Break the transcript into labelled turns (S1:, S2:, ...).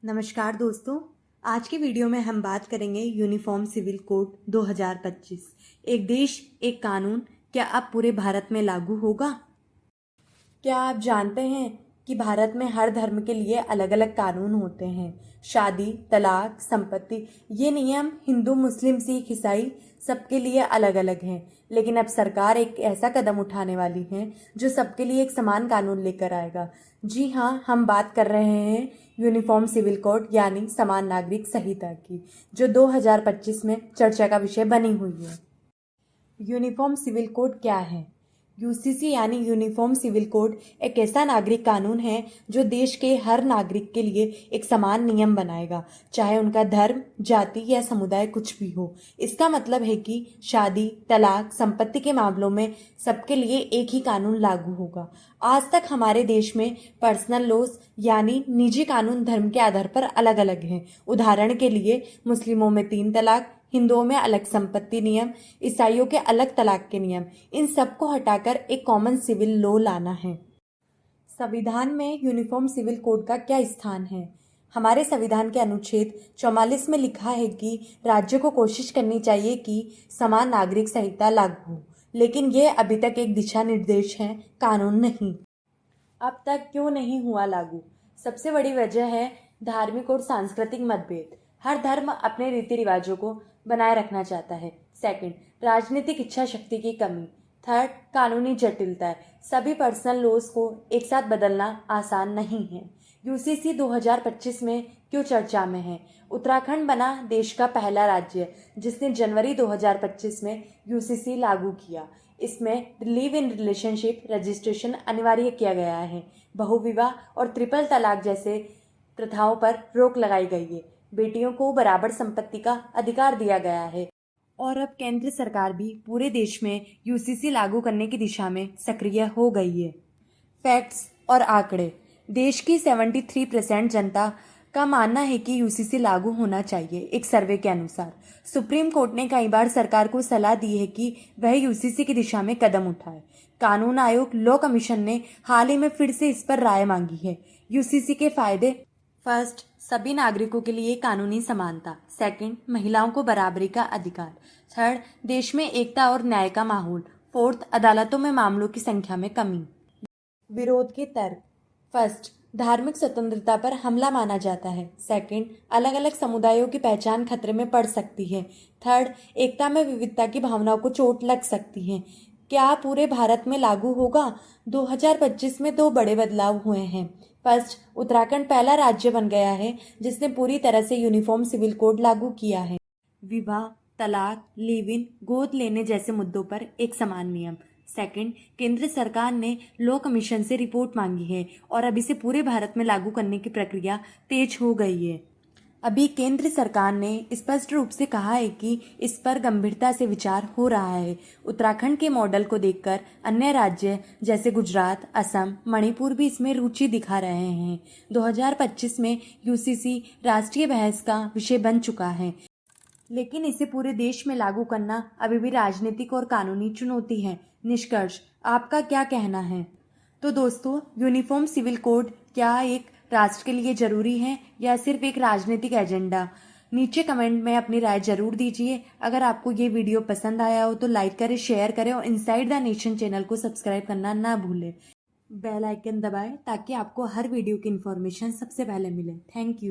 S1: नमस्कार दोस्तों। आज के वीडियो में हम बात करेंगे यूनिफॉर्म सिविल कोड 2025। एक देश एक कानून क्या अब पूरे भारत में लागू होगा? क्या आप जानते हैं कि भारत में हर धर्म के लिए अलग अलग कानून होते हैं। शादी, तलाक, संपत्ति, ये नियम हिंदू, मुस्लिम, सिख, ईसाई सबके लिए अलग अलग हैं। लेकिन अब सरकार एक ऐसा कदम उठाने वाली है जो सबके लिए एक समान कानून लेकर आएगा। जी हाँ, हम बात कर रहे हैं यूनिफॉर्म सिविल कोड यानी समान नागरिक संहिता की, जो 2025 में चर्चा का विषय बनी हुई है। यूनिफॉर्म सिविल कोड क्या है? यूसीसी यानी यूनिफॉर्म सिविल कोड एक ऐसा नागरिक कानून है जो देश के हर नागरिक के लिए एक समान नियम बनाएगा, चाहे उनका धर्म, जाति या समुदाय कुछ भी हो। इसका मतलब है कि शादी, तलाक, संपत्ति के मामलों में सबके लिए एक ही कानून लागू होगा। आज तक हमारे देश में पर्सनल लॉज यानी निजी कानून धर्म के आधार पर अलग अलग हैं। उदाहरण के लिए मुस्लिमों में 3 तलाक, हिंदुओं में अलग संपत्ति नियम, ईसाइयों के अलग तलाक के नियम। इन सबको हटाकर एक कॉमन सिविल लॉ लाना है। संविधान में यूनिफॉर्म सिविल कोड का क्या स्थान है? हमारे संविधान के अनुच्छेद 44 में लिखा है कि राज्य को कोशिश करनी चाहिए कि समान नागरिक संहिता लागू हो, लेकिन यह अभी तक एक दिशा निर्देश है, कानून नहीं। अब तक क्यों नहीं हुआ लागू? सबसे बड़ी वजह है धार्मिक और सांस्कृतिक मतभेद। हर धर्म अपने रीति रिवाजों को बनाए रखना चाहता है। सेकंड, राजनीतिक इच्छा शक्ति की कमी। थर्ड, कानूनी जटिलता। सभी पर्सनल लॉज को एक साथ बदलना आसान नहीं है। यूसीसी 2025 में क्यों चर्चा में है? उत्तराखंड बना देश का पहला राज्य जिसने जनवरी 2025 में यूसीसी लागू किया। इसमें लिव इन रिलेशनशिप रजिस्ट्रेशन अनिवार्य किया गया है। बहुविवाह और ट्रिपल तलाक जैसे प्रथाओं पर रोक लगाई गई है। बेटियों को बराबर संपत्ति का अधिकार दिया गया है। और अब केंद्र सरकार भी पूरे देश में यूसीसी लागू करने की दिशा में सक्रिय हो गई है। फैक्ट्स और आंकड़े। देश की 73% जनता का मानना है कि यूसीसी लागू होना चाहिए। एक सर्वे के अनुसार सुप्रीम कोर्ट ने कई बार सरकार को सलाह दी है कि वह यूसीसी की दिशा में कदम उठाए। कानून आयोग, लॉ कमीशन ने हाल ही में फिर से इस पर राय मांगी है। यूसीसी के फायदे। फर्स्ट, सभी नागरिकों के लिए कानूनी समानता। सेकंड, महिलाओं को बराबरी का अधिकार। थर्ड, देश में एकता और न्याय का माहौल। फोर्थ, अदालतों में मामलों की संख्या में कमी। विरोध के तर्क। फर्स्ट, धार्मिक स्वतंत्रता पर हमला माना जाता है। सेकंड, अलग अलग समुदायों की पहचान खतरे में पड़ सकती है। थर्ड, एकता में विविधता की भावनाओं को चोट लग सकती है। क्या पूरे भारत में लागू होगा? 2025 में 2 बड़े बदलाव हुए हैं। फर्स्ट, उत्तराखंड पहला राज्य बन गया है जिसने पूरी तरह से यूनिफॉर्म सिविल कोड लागू किया है। विवाह, तलाक, लिव इन, गोद लेने जैसे मुद्दों पर एक समान नियम। सेकंड, केंद्र सरकार ने लॉ कमीशन से रिपोर्ट मांगी है और अब इसे पूरे भारत में लागू करने की प्रक्रिया तेज हो गई है। अभी केंद्र सरकार ने स्पष्ट रूप से कहा है कि इस पर गंभीरता से विचार हो रहा है। उत्तराखंड के मॉडल को देखकर अन्य राज्य जैसे गुजरात, असम, मणिपुर भी इसमें रुचि दिखा रहे हैं। 2025 में यूसीसी राष्ट्रीय बहस का विषय बन चुका है, लेकिन इसे पूरे देश में लागू करना अभी भी राजनीतिक और कानूनी चुनौती है। निष्कर्ष, आपका क्या कहना है? तो दोस्तों, यूनिफॉर्म सिविल कोड क्या एक राष्ट्र के लिए जरूरी है या सिर्फ एक राजनीतिक एजेंडा? नीचे कमेंट में अपनी राय जरूर दीजिए। अगर आपको ये वीडियो पसंद आया हो तो लाइक करें, शेयर करें और इनसाइड द नेशन चैनल को सब्सक्राइब करना ना भूलें। बेल आइकन दबाएं ताकि आपको हर वीडियो की इन्फॉर्मेशन सबसे पहले मिले। Thank you.